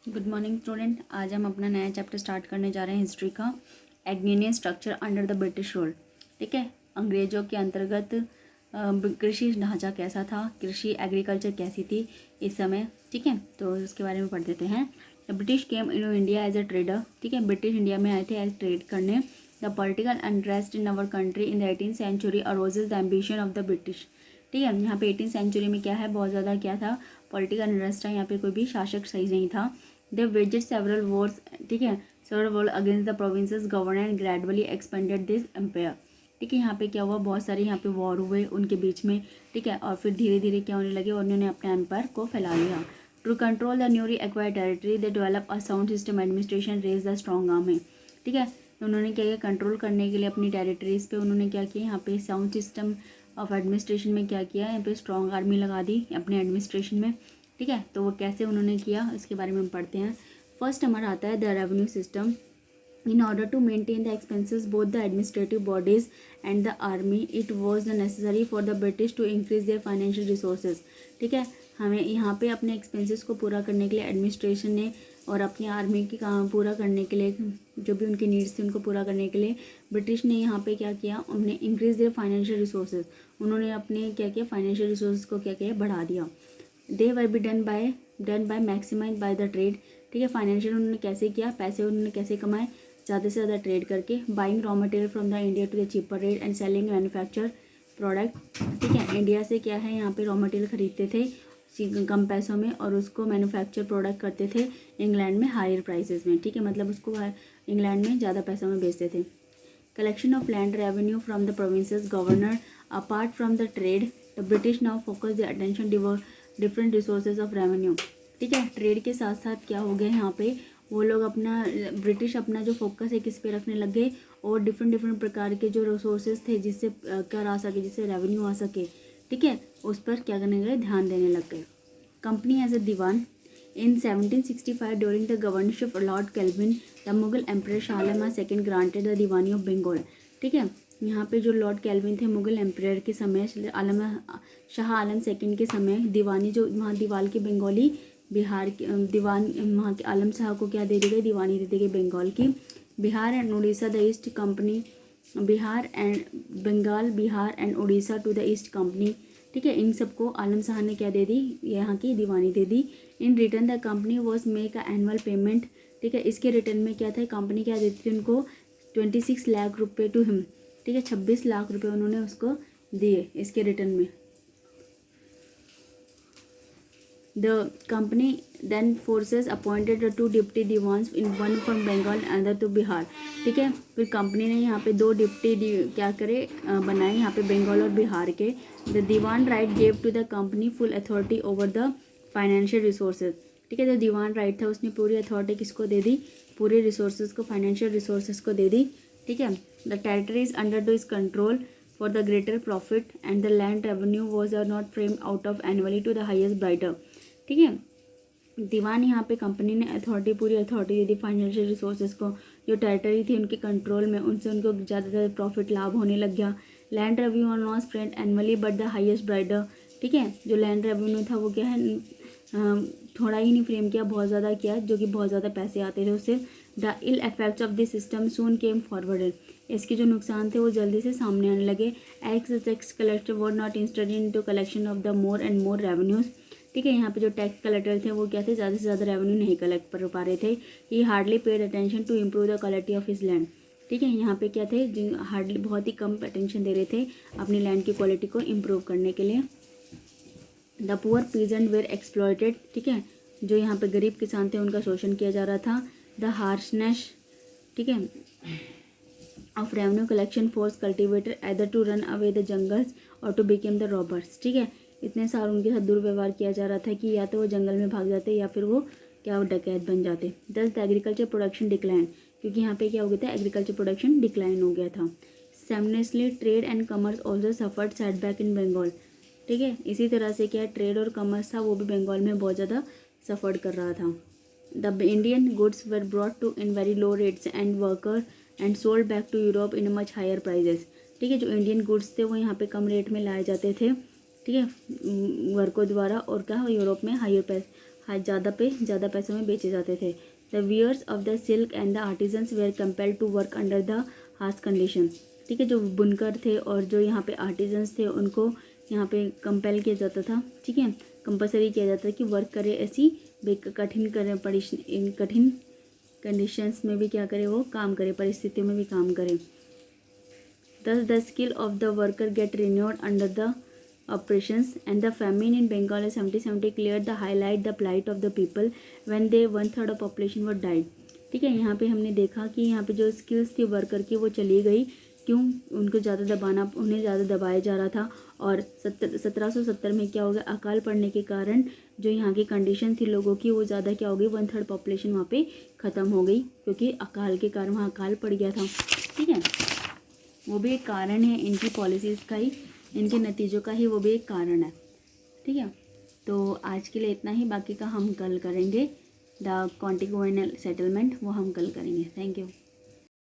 Good morning student. आज हम अपना नया चैप्टर स्टार्ट करने जा रहे हैं हिस्ट्री का। Agrarian structure under the British rule. ठीक है, अंग्रेजों के अंतर्गत कृषि ढांचा कैसा था, कृषि एग्रीकल्चर कैसी थी इस समय। ठीक है, तो उसके बारे में पढ़ देते हैं। The British came in India as a trader. ठीक है, ब्रिटिश इंडिया में आए थे एज ट्रेड करने। The political unrest in our country in the 18th century arouses the ambition of the British. ठीक है, यहाँ पे 18th सेंचुरी में क्या है, बहुत ज़्यादा क्या था, पॉलिटिकल अनरेस्ट था। यहाँ पे कोई भी शासक सही नहीं था। They waged several wars, ठीक है, several wars against the provinces governed and gradually expanded this empire। ठीक है, यहाँ पे क्या हुआ, बहुत सारे यहाँ पे वॉर हुए उनके बीच में। ठीक है, और फिर धीरे धीरे क्या होने लगे, उन्होंने अपने एम्पायर को फैला लिया। To control the newly acquired territory they develop a sound system administration raise the strong army. ठीक है, उन्होंने क्या किया, कंट्रोल करने के लिए अपनी टेरिटरीज पे उन्होंने क्या किया, यहाँ पे साउंड सिस्टम ऑफ एडमिनिस्ट्रेशन में क्या किया, यहाँ पे स्ट्रॉन्ग आर्मी लगा दी अपने एडमिनिस्ट्रेशन में। ठीक है, तो वो कैसे उन्होंने किया इसके बारे में हम पढ़ते हैं। फर्स्ट हमारा आता है the revenue system. In order to maintain the expenses both the administrative bodies and the army it was the necessary for the British to increase their financial resources. ठीक है, हमें यहाँ पे अपने एक्सपेंसेस को पूरा करने के लिए एडमिनिस्ट्रेशन ने और अपनी आर्मी की काम पूरा करने के लिए, जो भी उनकी नीड्स थी उनको पूरा करने के लिए ब्रिटिश ने यहाँ पे क्या किया, उन्होंने इंक्रीज देयर फाइनेंशियल रिसोर्सेज। उन्होंने अपने क्या किया, फाइनेंशियल रिसोर्सेज को क्या किया, बढ़ा दिया। They were be done by maximise by the trade. ठीक है, फाइनेंशियल उन्होंने कैसे किया, पैसे उन्होंने कैसे कमाए, ज़्यादा से ज़्यादा ट्रेड करके। Buying raw material from the India to the cheaper rate and selling manufacture product. ठीक है, इंडिया से क्या है, यहाँ पे रॉ मटेरियल खरीदते थे कम पैसों में और उसको मैन्युफैक्चर प्रोडक्ट करते थे इंग्लैंड में हायर प्राइसेस में। ठीक है, मतलब उसको इंग्लैंड में ज़्यादा पैसों में बेचते थे। Collection of land revenue from the provinces governor apart from the trade the British now focus the attention different resources of revenue. ठीक है, ट्रेड के साथ साथ क्या हो गया यहाँ पे, वो लोग अपना ब्रिटिश अपना जो फोकस है किस पे रखने लग गए, और डिफरेंट प्रकार के जो रिसोर्सेज थे जिससे कर आ सके, जिससे रेवेन्यू आ सके। ठीक है, उस पर क्या करने लगे, ध्यान देने लग गए। Company as a diwan in 1765 during the governorship lord Kelvin the Mughal emperor Shah Alam II granted the diwani of Bengal. ठीक है, यहाँ पे जो लॉर्ड केल्विन थे मुगल एम्परर के समय, शाह आलम II के समय दीवानी, जो वहाँ दीवाल के बंगाली बिहार के दीवान, वहाँ के आलम शाह को क्या दे दी गई, दीवानी दे दी गई बंगाल की। Bihar and Orissa the east company, Bihar and Bengal, Bihar and Orissa to the east company. ठीक है, इन सबको आलम शाह ने क्या दे दी, यहाँ की दीवानी दे दी। In return the company was make a annual payment. ठीक है, इसके रिटर्न में क्या था, कंपनी क्या देती थी उनको, 26 लाख रुपये टू हिम। ठीक है, 26 लाख रुपये उन्होंने उसको दिए इसके रिटर्न में। The company then forces appointed two deputy diwans in one from Bengal other to Bihar. ठीक है, फिर कंपनी ने यहाँ पे दो डिप्टी क्या करे, बनाए यहाँ पे बंगाल और बिहार के। The diwan right gave to the company full authority over the financial resources. ठीक है, जो दीवान राइट था उसने पूरी अथॉरिटी किसको दे दी, पूरे रिसोर्सेज को, फाइनेंशियल रिसोर्सेज को दे दी। ठीक है, the territories under this control for the greater profit and the land revenue was are not frame out of annually to the highest bidder. ठीक है, दीवान यहाँ पे कंपनी ने अथॉरिटी, पूरी अथॉरिटी दे दी फाइनेंशियल रिसोर्सेज को, जो टेरिटरी थी उनके कंट्रोल में, उनसे उनको ज़्यादा ज़्यादा प्रॉफिट लाभ होने लग गया। लैंड रेवेन्यू और not spread annually but the highest bridal. ठीक है, जो लैंड रेवेन्यू था वो क्या है, थोड़ा ही नहीं फ्रेम किया, बहुत ज़्यादा किया, जो कि बहुत ज़्यादा पैसे आते थे उससे। The ill effects of this system soon came forwarded. इसके जो नुकसान थे वो जल्दी से सामने आने लगे। Tax collector were not interested in to collection of the more and more revenues. ठीक है, यहाँ पे जो टैक्स कलेक्टर थे वो क्या थे, ज़्यादा से ज़्यादा रेवेन्यू नहीं कलेक्ट कर पा रहे थे। He hardly paid attention to improve the quality of his land. ठीक है, यहाँ पे क्या थे, हार्डली, बहुत ही कम अटेंशन दे रहे थे अपनी लैंड की क्वालिटी को इम्प्रूव करने के लिए। The poor peasant were exploited. ठीक है, जो यहाँ पे गरीब किसान थे उनका शोषण किया जा रहा था। द हार्शनेस, ठीक है, of revenue collection force cultivator either to run away the jungles और टू बिकेम द रॉबर्स। ठीक है, इतने सारे उनके साथ दुर्व्यवहार किया जा रहा था कि या तो वो जंगल में भाग जाते या फिर वो क्या, वो डकैत बन जाते। दस द एग्रीकल्चर प्रोडक्शन डिक्लाइन, क्योंकि यहाँ पे क्या हो गया था, एग्रीकल्चर प्रोडक्शन डिक्लाइन हो गया था। Similarly trade and commerce also suffered setback in Bengal. ठीक है, इसी तरह से क्या ट्रेड और कमर्स था वो भी बंगाल में बहुत ज़्यादा सफ़र कर रहा था। The Indian goods were brought to in very low rates and worker and sold back to Europe in much higher prices. ठीक है, जो इंडियन गुड्स थे वो यहाँ पे कम रेट में लाए जाते थे। ठीक है, वर्कों द्वारा, और क्या यूरोप में ज़्यादा पैसों में बेचे जाते थे। The weavers of the silk and the artisans were compelled to work under the harsh condition. ठीक है, जो बुनकर थे और जो यहाँ पे आर्टिजन्स थे उनको यहाँ पे कंपेल किया जाता था। ठीक है, कंपलसरी किया जाता था कि वर्क करे, ऐसी कठिन कंडीशंस में भी क्या करे, वो काम करे, परिस्थितियों में भी काम करे। Thus, the skill of the worker get renewed under the oppressions, and the famine in Bengal in 1770 cleared the highlight the plight of the people when they 1/3 of population were died। ठीक है, यहाँ पे हमने देखा कि यहाँ पे जो स्किल्स थी वर्कर की वो चली गई, क्यों, उनको उन्हें ज़्यादा दबाया जा रहा था। और 1770 में क्या हो गया, अकाल पड़ने के कारण जो यहाँ की कंडीशन थी लोगों की वो ज़्यादा क्या हो गई, 1/3 पॉपुलेशन वहाँ पे ख़त्म हो गई, क्योंकि अकाल के कारण वहाँ अकाल पड़ गया था। ठीक है, वो भी एक कारण है इनकी पॉलिसीज़ का ही, इनके नतीजों का ही वो भी एक कारण है। ठीक है, तो आज के लिए इतना ही, बाकी का हम कल करेंगे। द कॉन्टिग्युएंट सेटलमेंट वो हम कल करेंगे। Thank you.